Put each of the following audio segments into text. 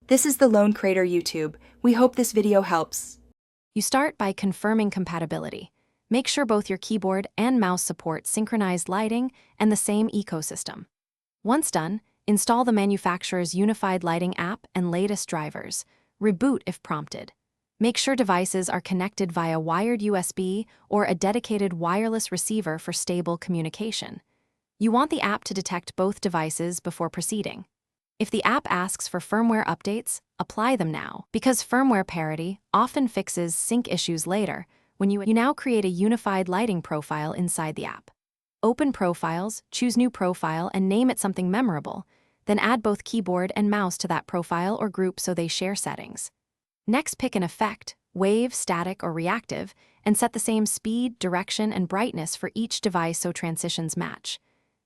This is the Lone Crater YouTube. We hope this video helps. You start by confirming compatibility. Make sure both your keyboard and mouse support synchronized lighting and the same ecosystem. Once done, install the manufacturer's unified lighting app and latest drivers. Reboot if prompted. Make sure devices are connected via wired USB or a dedicated wireless receiver for stable communication. You want the app to detect both devices before proceeding. If the app asks for firmware updates, apply them now, because firmware parity often fixes sync issues later when you now create a unified lighting profile inside the app. Open Profiles, choose New Profile, and name it something memorable. Then add both keyboard and mouse to that profile or group so they share settings. Next, pick an effect, wave, static, or reactive, and set the same speed, direction, and brightness for each device so transitions match.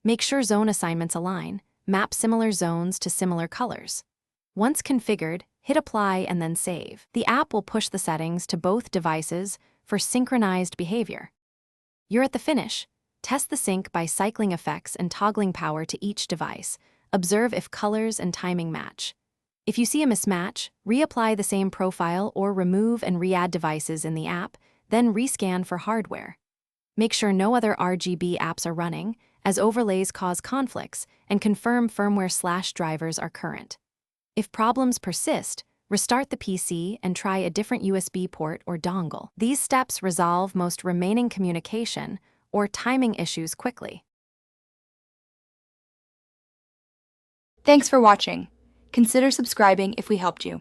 Make sure zone assignments align. Map similar zones to similar colors. Once configured, hit Apply and then Save. The app will push the settings to both devices for synchronized behavior. You're at the finish. Test the sync by cycling effects and toggling power to each device. Observe if colors and timing match. If you see a mismatch, reapply the same profile or remove and re-add devices in the app, then rescan for hardware. Make sure no other RGB apps are running, as overlays cause conflicts, and confirm firmware/drivers are current. If problems persist, restart the PC and try a different USB port or dongle. These steps resolve most remaining communication or timing issues quickly. Thanks for watching. Consider subscribing if we helped you.